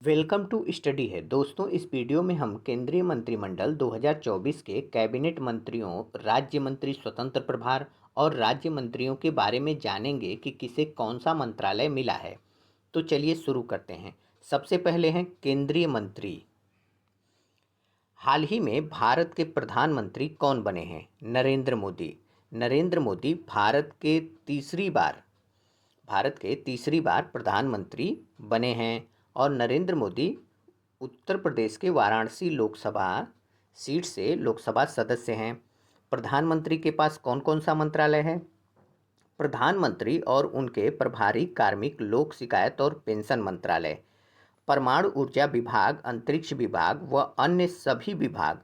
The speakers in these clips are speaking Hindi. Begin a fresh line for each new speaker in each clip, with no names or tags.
वेलकम टू स्टडी है दोस्तों। इस वीडियो में हम केंद्रीय मंत्रिमंडल 2024 के कैबिनेट मंत्रियों, राज्य मंत्री स्वतंत्र प्रभार और राज्य मंत्रियों के बारे में जानेंगे कि किसे कौन सा मंत्रालय मिला है। तो चलिए शुरू करते हैं। सबसे पहले हैं केंद्रीय मंत्री। हाल ही में भारत के प्रधानमंत्री कौन बने हैं? नरेंद्र मोदी। नरेंद्र मोदी भारत के तीसरी बार प्रधानमंत्री बने हैं और नरेंद्र मोदी उत्तर प्रदेश के वाराणसी लोकसभा सीट से लोकसभा सदस्य हैं। प्रधानमंत्री के पास कौन कौन सा मंत्रालय है? प्रधानमंत्री और उनके प्रभारी कार्मिक, लोक शिकायत और पेंशन मंत्रालय, परमाणु ऊर्जा विभाग, अंतरिक्ष विभाग व अन्य सभी विभाग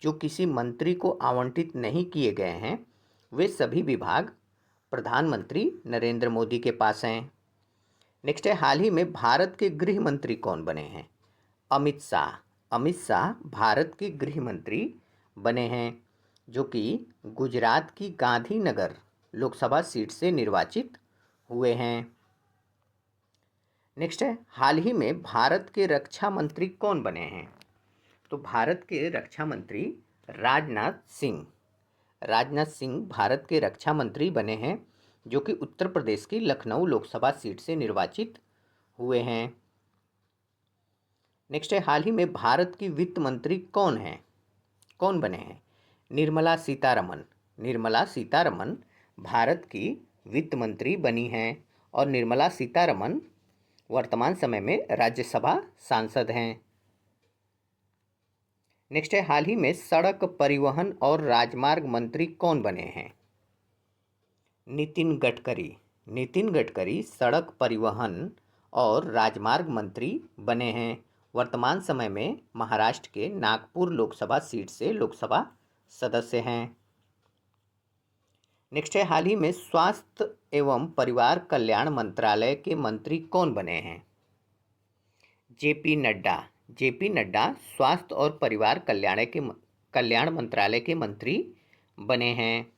जो किसी मंत्री को आवंटित नहीं किए गए हैं, वे सभी विभाग प्रधानमंत्री नरेंद्र मोदी के पास हैं। नेक्स्ट है, हाल ही में भारत के गृह मंत्री कौन बने हैं? अमित शाह। अमित शाह भारत के गृह मंत्री बने हैं, जो कि गुजरात की गांधीनगर लोकसभा सीट से निर्वाचित हुए हैं। नेक्स्ट है, हाल ही में भारत के रक्षा मंत्री कौन बने हैं? तो भारत के रक्षा मंत्री राजनाथ सिंह। राजनाथ सिंह भारत के रक्षा मंत्री बने हैं, जो कि उत्तर प्रदेश की लखनऊ लोकसभा सीट से निर्वाचित हुए हैं। नेक्स्ट है, हाल ही में भारत की वित्त मंत्री कौन बने हैं? निर्मला सीतारमन। निर्मला सीतारमन भारत की वित्त मंत्री बनी हैं और निर्मला सीतारमन वर्तमान समय में राज्यसभा सांसद हैं। नेक्स्ट है, हाल ही में सड़क परिवहन और राजमार्ग मंत्री कौन बने हैं? नितिन गडकरी। नितिन गडकरी सड़क परिवहन और राजमार्ग मंत्री बने हैं। वर्तमान समय में महाराष्ट्र के नागपुर लोकसभा सीट से लोकसभा सदस्य हैं। नेक्स्ट है, हाल ही में स्वास्थ्य एवं परिवार कल्याण मंत्रालय के मंत्री कौन बने हैं? जेपी नड्डा। जेपी नड्डा स्वास्थ्य और परिवार कल्याण मंत्रालय के मंत्री बने हैं।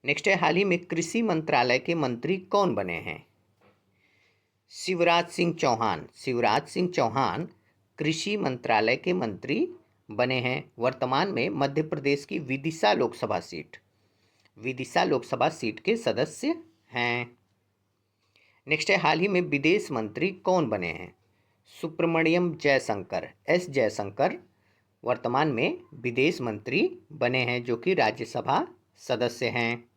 नेक्स्ट है, हाल ही में कृषि मंत्रालय के मंत्री कौन बने हैं? शिवराज सिंह चौहान। शिवराज सिंह चौहान कृषि मंत्रालय के मंत्री बने हैं। वर्तमान में मध्य प्रदेश की विदिशा लोकसभा सीट के सदस्य हैं। नेक्स्ट है, हाल ही में विदेश मंत्री कौन बने हैं? सुब्रमण्यम जयशंकर। एस जयशंकर वर्तमान में विदेश मंत्री बने हैं, जो कि राज्यसभा सदस्य हैं।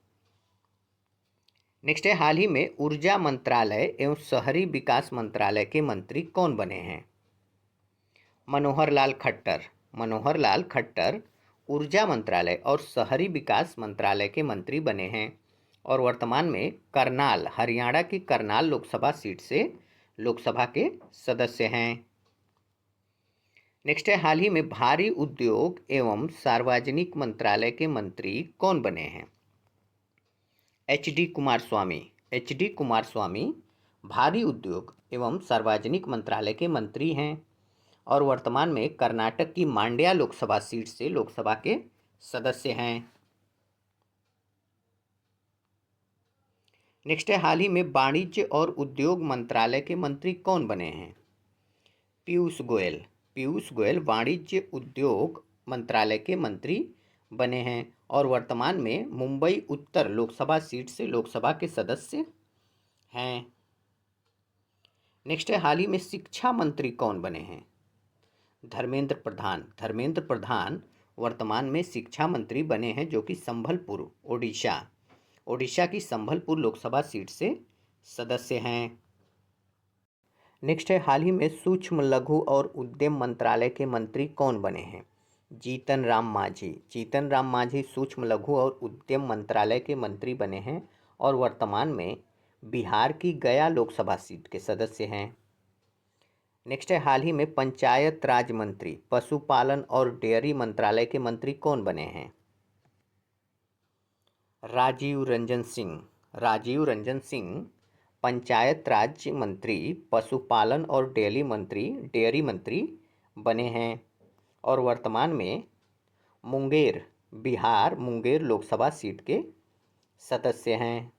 नेक्स्ट है, हाल ही में ऊर्जा मंत्रालय एवं शहरी विकास मंत्रालय के मंत्री कौन बने हैं? मनोहर लाल खट्टर। मनोहर लाल खट्टर ऊर्जा मंत्रालय और शहरी विकास मंत्रालय के मंत्री बने हैं और वर्तमान में करनाल, हरियाणा की करनाल लोकसभा सीट से लोकसभा के सदस्य हैं। नेक्स्ट है, हाल ही में भारी उद्योग एवं सार्वजनिक मंत्रालय के मंत्री कौन बने हैं? H D Kumaraswamy. H D Kumaraswamy भारी उद्योग एवं सार्वजनिक मंत्रालय के मंत्री हैं और वर्तमान में कर्नाटक की मांड्या लोकसभा सीट से लोकसभा के सदस्य हैं। नेक्स्ट है, हाल ही में वाणिज्य और उद्योग मंत्रालय के मंत्री कौन बने हैं? पीयूष गोयल। पीयूष गोयल वाणिज्य उद्योग मंत्रालय के मंत्री बने हैं और वर्तमान में मुंबई उत्तर लोकसभा सीट से लोकसभा के सदस्य हैं। नेक्स्ट है, हाल ही में शिक्षा मंत्री कौन बने हैं? धर्मेंद्र प्रधान। धर्मेंद्र प्रधान वर्तमान में शिक्षा मंत्री बने हैं, जो कि ओडिशा की संबलपुर लोकसभा सीट से सदस्य हैं। नेक्स्ट है, हाल ही में सूक्ष्म लघु और उद्यम मंत्रालय के मंत्री कौन बने हैं? जीतन राम मांझी। जीतन राम मांझी सूक्ष्म लघु और उद्यम मंत्रालय के मंत्री बने हैं और वर्तमान में बिहार की गया लोकसभा सीट के सदस्य हैं। नेक्स्ट है, हाल ही में पंचायत राज मंत्री, पशुपालन और डेयरी मंत्रालय के मंत्री कौन बने हैं? राजीव रंजन सिंह। राजीव रंजन सिंह पंचायत राज मंत्री, पशुपालन और डेयरी मंत्री बने हैं और वर्तमान में मुंगेर लोकसभा सीट के सदस्य हैं।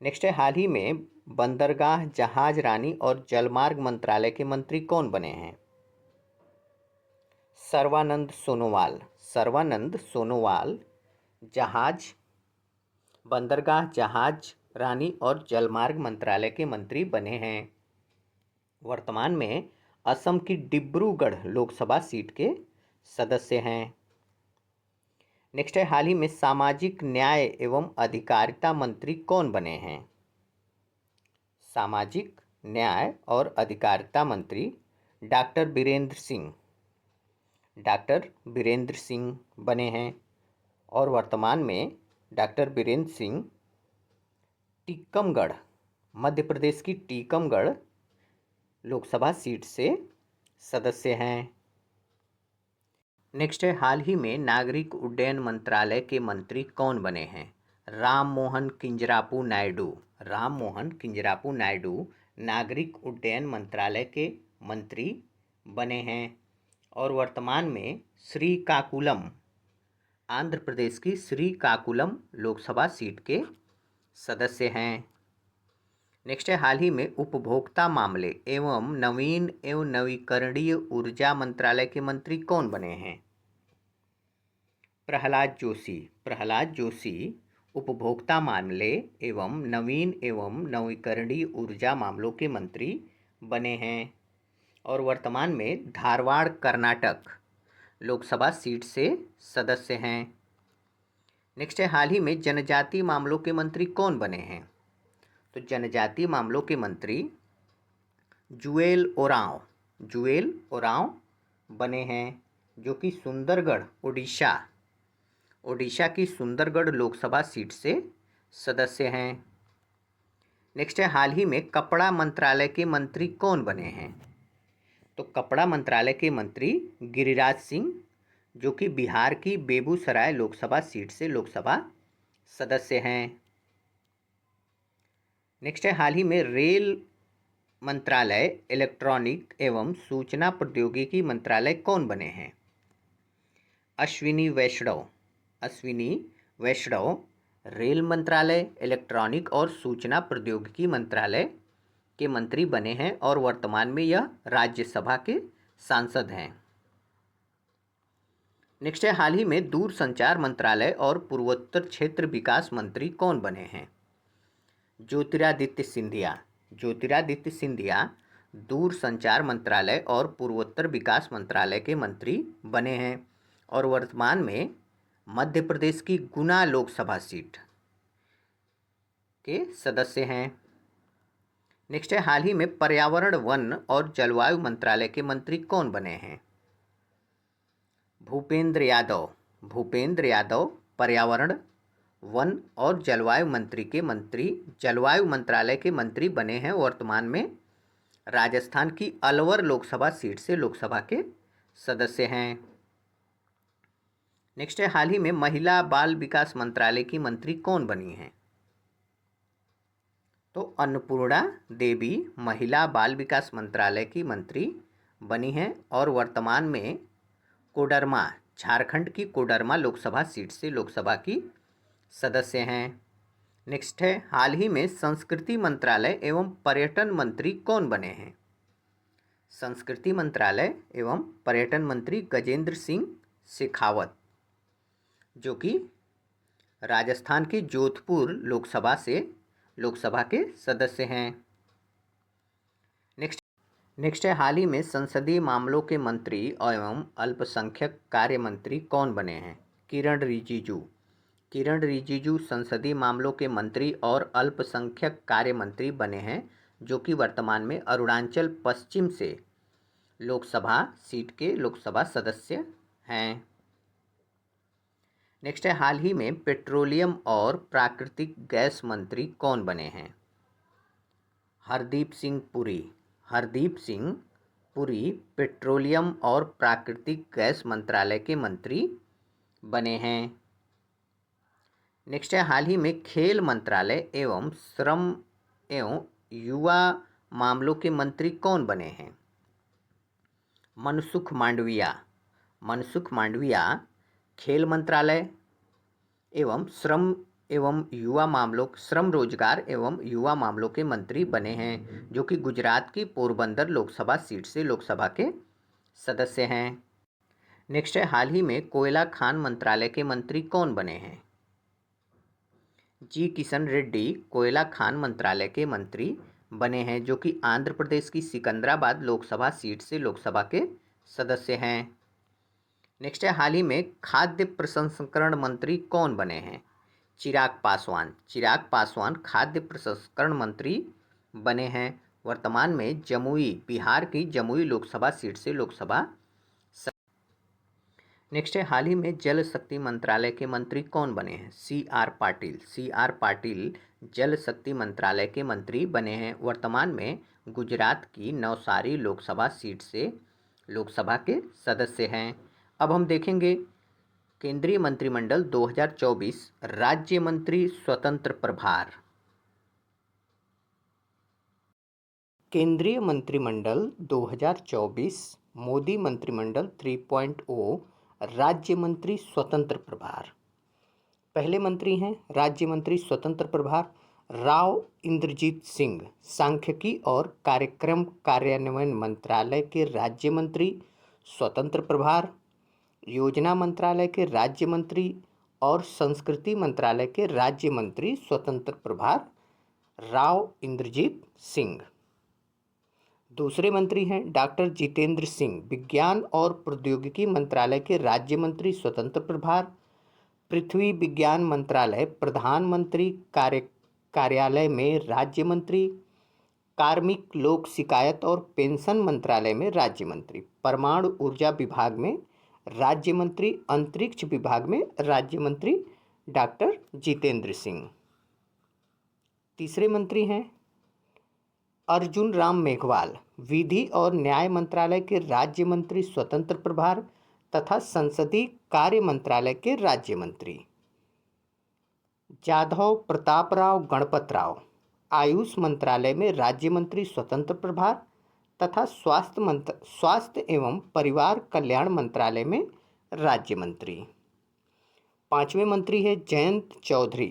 नेक्स्ट है, हाल ही में बंदरगाह, जहाज रानी और जलमार्ग मंत्रालय के मंत्री कौन बने हैं? सर्बानंद सोनोवाल। सर्बानंद सोनोवाल जहाज, बंदरगाह, जहाज रानी और जलमार्ग मंत्रालय के मंत्री बने हैं। वर्तमान में असम की डिब्रूगढ़ लोकसभा सीट के सदस्य हैं। नेक्स्ट है, हाल ही में सामाजिक न्याय एवं अधिकारिता मंत्री कौन बने हैं? सामाजिक न्याय और अधिकारिता मंत्री डॉक्टर बीरेंद्र सिंह। डॉक्टर बीरेंद्र सिंह बने हैं और वर्तमान में डॉक्टर बीरेंद्र सिंह टीकमगढ़, मध्य प्रदेश की टीकमगढ़ लोकसभा सीट से सदस्य हैं। नेक्स्ट है, हाल ही में नागरिक उड्डयन मंत्रालय के मंत्री कौन बने हैं? राम मोहन किंजरापू नायडू। राम मोहन किंजरापू नायडू नागरिक उड्डयन मंत्रालय के मंत्री बने हैं और वर्तमान में श्रीकाकुलम, आंध्र प्रदेश की श्रीकाकुलम लोकसभा सीट के सदस्य हैं। नेक्स्ट है, हाल ही में उपभोक्ता मामले एवं नवीन एवं नवीकरणीय ऊर्जा मंत्रालय के मंत्री कौन बने हैं? प्रहलाद जोशी। प्रहलाद जोशी उपभोक्ता मामले एवं नवीकरणीय ऊर्जा मामलों के मंत्री बने हैं और वर्तमान में धारवाड़, कर्नाटक लोकसभा सीट से सदस्य हैं। नेक्स्ट है, हाल ही में जनजातीय मामलों के मंत्री कौन बने हैं? तो जनजातीय मामलों के मंत्री जुएल ओरांव, जुएल ओरांव बने हैं, जो कि सुंदरगढ़, ओडिशा की सुंदरगढ़ लोकसभा सीट से सदस्य हैं। नेक्स्ट है, हाल ही में कपड़ा मंत्रालय के मंत्री कौन बने हैं? तो कपड़ा मंत्रालय के मंत्री गिरिराज सिंह, जो कि बिहार की बेगूसराय लोकसभा सीट से लोकसभा सदस्य हैं। नेक्स्ट है, हाल ही में रेल मंत्रालय, इलेक्ट्रॉनिक एवं सूचना प्रौद्योगिकी मंत्रालय कौन बने हैं? अश्विनी वैष्णव। अश्विनी वैष्णव रेल मंत्रालय, इलेक्ट्रॉनिक और सूचना प्रौद्योगिकी मंत्रालय के मंत्री बने हैं और वर्तमान में यह राज्यसभा के सांसद हैं। नेक्स्ट है, हाल ही में दूरसंचार मंत्रालय और पूर्वोत्तर क्षेत्र विकास मंत्री कौन बने हैं? ज्योतिरादित्य सिंधिया। ज्योतिरादित्य सिंधिया दूरसंचार मंत्रालय और पूर्वोत्तर विकास मंत्रालय के मंत्री बने हैं और वर्तमान में मध्य प्रदेश की गुना लोकसभा सीट के सदस्य हैं। नेक्स्ट है, हाल ही में पर्यावरण, वन और जलवायु मंत्रालय के मंत्री कौन बने हैं? भूपेंद्र यादव। भूपेंद्र यादव पर्यावरण, वन और जलवायु मंत्रालय के मंत्री बने हैं। वर्तमान में राजस्थान की अलवर लोकसभा सीट से लोकसभा के सदस्य हैं। नेक्स्ट है, हाल ही में महिला बाल विकास मंत्रालय की मंत्री कौन बनी हैं? तो अन्नपूर्णा देवी महिला बाल विकास मंत्रालय की मंत्री बनी हैं और वर्तमान में कोडरमा, झारखंड की कोडरमा लोकसभा सीट से लोकसभा की सदस्य हैं। नेक्स्ट है, हाल ही में संस्कृति मंत्रालय एवं पर्यटन मंत्री कौन बने हैं? संस्कृति मंत्रालय एवं पर्यटन मंत्री गजेंद्र सिंह शेखावत, जो कि राजस्थान की जोधपुर लोकसभा के सदस्य हैं। नेक्स्ट है, हाल ही में संसदीय मामलों के मंत्री एवं अल्पसंख्यक कार्य मंत्री कौन बने हैं? किरण रिजिजू। किरण रिजिजू संसदीय मामलों के मंत्री और अल्पसंख्यक कार्य मंत्री बने हैं, जो कि वर्तमान में अरुणाचल पश्चिम से लोकसभा सीट के लोकसभा सदस्य हैं। नेक्स्ट है, हाल ही में पेट्रोलियम और प्राकृतिक गैस मंत्री कौन बने हैं? हरदीप सिंह पुरी। हरदीप सिंह पुरी पेट्रोलियम और प्राकृतिक गैस मंत्रालय के मंत्री बने हैं। नेक्स्ट है, हाल ही में खेल मंत्रालय एवं श्रम एवं युवा मामलों के मंत्री कौन बने हैं? मनसुख मांडविया। मनसुख मांडविया खेल मंत्रालय एवं श्रम एवं युवा मामलों श्रम रोजगार एवं युवा मामलों के मंत्री बने हैं, जो कि गुजरात की पोरबंदर लोकसभा सीट से लोकसभा के सदस्य हैं। नेक्स्ट है, हाल ही में कोयला खान मंत्रालय के मंत्री कौन बने हैं? जी किशन रेड्डी कोयला खान मंत्रालय के मंत्री बने हैं, जो कि आंध्र प्रदेश की सिकंदराबाद लोकसभा सीट से लोकसभा के सदस्य हैं। नेक्स्ट है, हाल ही में खाद्य प्रसंस्करण मंत्री कौन बने हैं? चिराग पासवान खाद्य प्रसंस्करण मंत्री बने हैं। वर्तमान में जमुई बिहार की जमुई लोकसभा सीट से लोकसभा। नेक्स्ट है, हाल ही में जल शक्ति मंत्रालय के मंत्री कौन बने हैं? सी आर पाटिल जल शक्ति मंत्रालय के मंत्री बने हैं। वर्तमान में गुजरात की नवसारी लोकसभा सीट से लोकसभा के सदस्य हैं। अब हम देखेंगे केंद्रीय मंत्रिमंडल 2024 राज्य मंत्री स्वतंत्र प्रभार। केंद्रीय मंत्रिमंडल 2024 मोदी मंत्रिमंडल 3.0 राज्य मंत्री स्वतंत्र प्रभार। पहले मंत्री हैं राज्य मंत्री स्वतंत्र प्रभार राव इंद्रजीत सिंह, सांख्यिकी और कार्यक्रम कार्यान्वयन मंत्रालय के राज्य मंत्री स्वतंत्र प्रभार, योजना मंत्रालय के राज्य मंत्री और संस्कृति मंत्रालय के राज्य मंत्री स्वतंत्र प्रभार राव इंद्रजीत सिंह। दूसरे मंत्री हैं डॉक्टर जितेंद्र सिंह, विज्ञान और प्रौद्योगिकी मंत्रालय के राज्य मंत्री स्वतंत्र प्रभार, पृथ्वी विज्ञान मंत्रालय प्रधानमंत्री कार्यालय में राज्य मंत्री, कार्मिक लोक शिकायत और पेंशन मंत्रालय में राज्य मंत्री, परमाणु ऊर्जा विभाग में राज्य मंत्री, अंतरिक्ष विभाग में राज्य मंत्री डॉक्टर जितेंद्र सिंह। तीसरे मंत्री हैं अर्जुन राम मेघवाल, विधि और न्याय मंत्रालय के राज्य मंत्री स्वतंत्र प्रभार तथा संसदीय कार्य मंत्रालय के राज्य मंत्री। जाधव प्रतापराव गणपतराव, आयुष मंत्रालय में राज्य मंत्री स्वतंत्र प्रभार तथा स्वास्थ्य एवं परिवार कल्याण मंत्रालय में राज्य मंत्री। पांचवें मंत्री है जयंत चौधरी,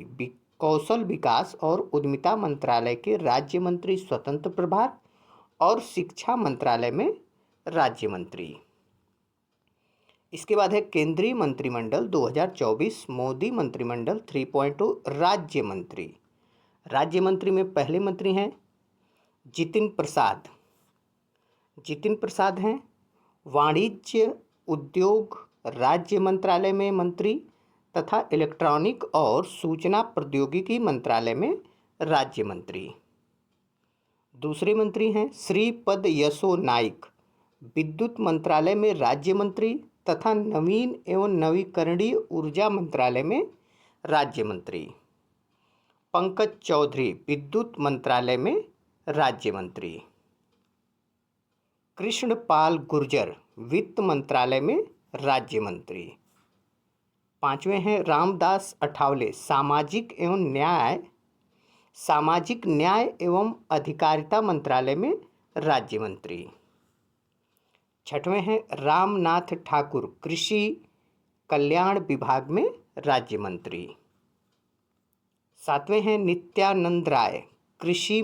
कौशल विकास और उद्यमिता मंत्रालय के राज्य मंत्री स्वतंत्र प्रभार और शिक्षा मंत्रालय में राज्य मंत्री। इसके बाद है केंद्रीय मंत्रिमंडल 2024 मोदी मंत्रिमंडल 3.0 राज्य मंत्री। राज्य मंत्री में पहले मंत्री हैं जितिन प्रसाद हैं वाणिज्य उद्योग राज्य मंत्रालय में मंत्री तथा इलेक्ट्रॉनिक और सूचना प्रौद्योगिकी मंत्रालय में राज्य मंत्री। दूसरे मंत्री हैं श्रीपद यसो नाइक, विद्युत मंत्रालय में राज्य मंत्री तथा नवीन एवं नवीकरणीय ऊर्जा मंत्रालय में राज्य मंत्री। पंकज चौधरी, विद्युत मंत्रालय में राज्य मंत्री। कृष्णपाल गुर्जर, वित्त मंत्रालय में राज्य मंत्री। पांचवें हैं रामदास अठावले, सामाजिक न्याय एवं अधिकारिता मंत्रालय में राज्य मंत्री। छठवें हैं रामनाथ ठाकुर, कृषि कल्याण विभाग में राज्य मंत्री। सातवें हैं नित्यानंद राय, गृह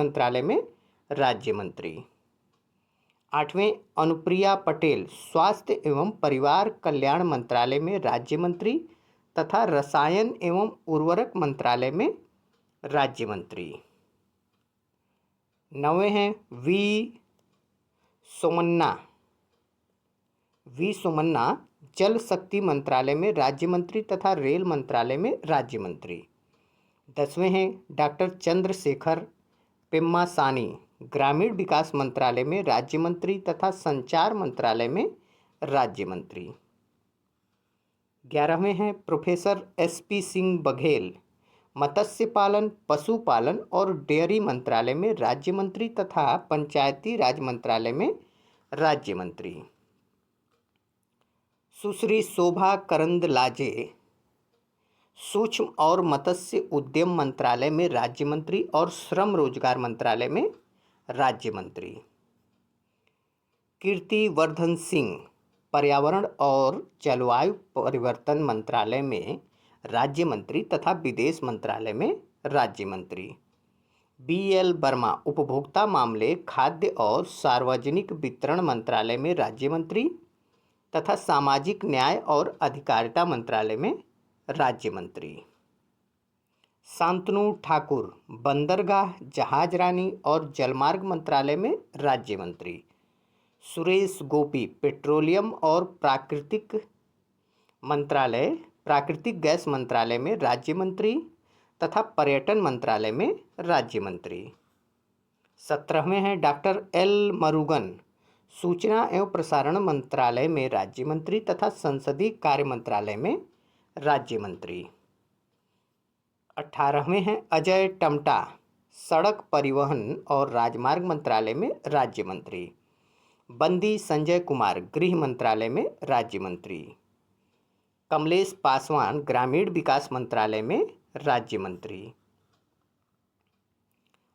मंत्रालय में राज्य मंत्री। आठवें अनुप्रिया पटेल, स्वास्थ्य एवं परिवार कल्याण मंत्रालय में राज्य मंत्री तथा रसायन एवं उर्वरक मंत्रालय में राज्य मंत्री। नौवें हैं वी सोमन्ना, जल शक्ति मंत्रालय में राज्य मंत्री तथा रेल मंत्रालय में राज्य मंत्री। 10वें हैं डॉक्टर चंद्रशेखर पेम्मासानी, ग्रामीण विकास मंत्रालय में राज्य मंत्री तथा संचार मंत्रालय में राज्य मंत्री। 11वें हैं प्रोफेसर SP सिंह बघेल, मत्स्य पालन, पशुपालन और डेयरी मंत्रालय में राज्य मंत्री तथा पंचायती राज मंत्रालय में राज्य मंत्री। सुश्री शोभा करंदलाजे, सूक्ष्म और मत्स्य उद्यम मंत्रालय में राज्य मंत्री और श्रम रोजगार मंत्रालय में राज्य मंत्री। कीर्ति वर्धन सिंह, पर्यावरण और जलवायु परिवर्तन मंत्रालय में राज्य मंत्री तथा विदेश मंत्रालय में राज्य मंत्री। BL वर्मा उपभोक्ता मामले, खाद्य और सार्वजनिक वितरण मंत्रालय में राज्य मंत्री तथा सामाजिक न्याय और अधिकारिता मंत्रालय में राज्य मंत्री। शांतनु ठाकुर बंदरगाह, जहाजरानी और जलमार्ग मंत्रालय में राज्य मंत्री। सुरेश गोपी पेट्रोलियम और प्राकृतिक गैस मंत्रालय में राज्य मंत्री तथा पर्यटन मंत्रालय में राज्य मंत्री। 17वें हैं डॉक्टर L मुरुगन, सूचना एवं प्रसारण मंत्रालय में राज्य मंत्री तथा संसदीय कार्य मंत्रालय में राज्य मंत्री। 18वें हैं अजय टम्टा, सड़क परिवहन और राजमार्ग मंत्रालय में राज्य मंत्री। बंदी संजय कुमार, गृह मंत्रालय में राज्य मंत्री। कमलेश पासवान, ग्रामीण विकास मंत्रालय में राज्य मंत्री।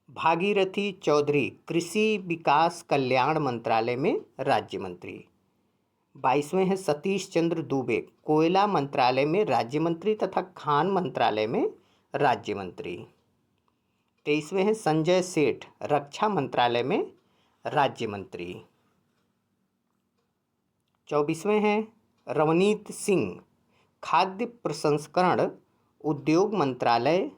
भागीरथी चौधरी, कृषि विकास कल्याण मंत्रालय में राज्य मंत्री। 22वें हैं सतीश चंद्र दुबे, कोयला मंत्रालय में राज्य मंत्री तथा खान मंत्रालय में राज्य मंत्री। 23वें हैं संजय सेठ, रक्षा मंत्रालय में राज्य मंत्री। 24वें हैं रवनीत सिंह, खाद्य प्रसंस्करण उद्योग मंत्रालय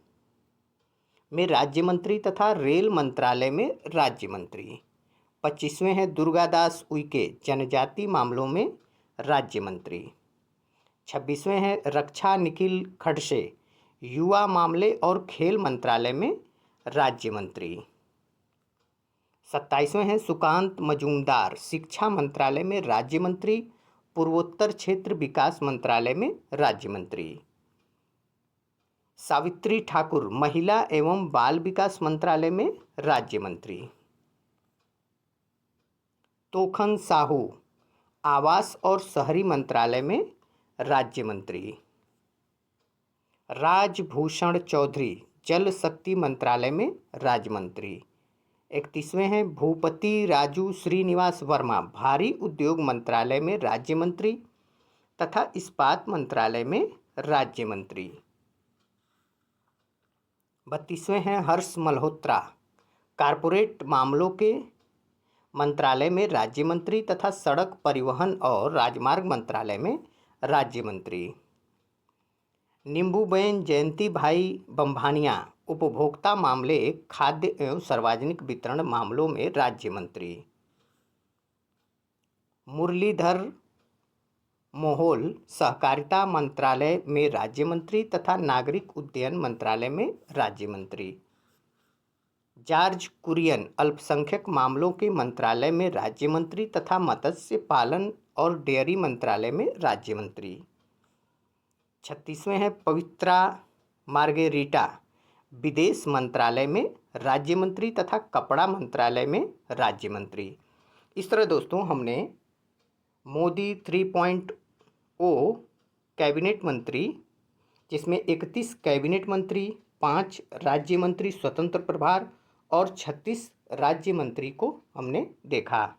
में राज्य मंत्री तथा रेल मंत्रालय में राज्य मंत्री। 25वें हैं दुर्गादास उइके, जनजाति मामलों में राज्य मंत्री। 26वें हैं रक्षा निखिल खड़से, युवा मामले और खेल मंत्रालय में राज्य मंत्री। 27वें हैं सुकांत मजूमदार, शिक्षा मंत्रालय में राज्य मंत्री, पूर्वोत्तर क्षेत्र विकास मंत्रालय में राज्य मंत्री। सावित्री ठाकुर, महिला एवं बाल विकास मंत्रालय में राज्य मंत्री। तोखन साहू, आवास और शहरी मंत्रालय में राज्य मंत्री। राजभूषण चौधरी, जल शक्ति मंत्रालय में राज्य मंत्री। 31वें हैं भूपति राजू श्रीनिवास वर्मा, भारी उद्योग मंत्रालय में राज्य मंत्री तथा इस्पात मंत्रालय में राज्य मंत्री। 32वें हैं हर्ष मल्होत्रा, कारपोरेट मामलों के मंत्रालय में राज्य मंत्री तथा सड़क परिवहन और राजमार्ग मंत्रालय में राज्य मंत्री। नींबूबेन जयंती भाई बम्भानिया, उपभोक्ता मामले, खाद्य एवं सार्वजनिक वितरण मामलों में राज्य मंत्री। मुरलीधर मोहोल, सहकारिता मंत्रालय में राज्य मंत्री तथा नागरिक उड्डयन मंत्रालय में राज्य मंत्री। जॉर्ज कुरियन, अल्पसंख्यक मामलों के मंत्रालय में राज्य मंत्री तथा मत्स्य पालन और डेयरी मंत्रालय में राज्य मंत्री। 36वें हैं पवित्रा मार्गेरिटा, विदेश मंत्रालय में राज्य मंत्री तथा कपड़ा मंत्रालय में राज्य मंत्री। इस तरह दोस्तों हमने मोदी 3.0 कैबिनेट मंत्री, जिसमें 31 कैबिनेट मंत्री, 5 राज्य मंत्री स्वतंत्र प्रभार और 36 राज्य मंत्री को हमने देखा।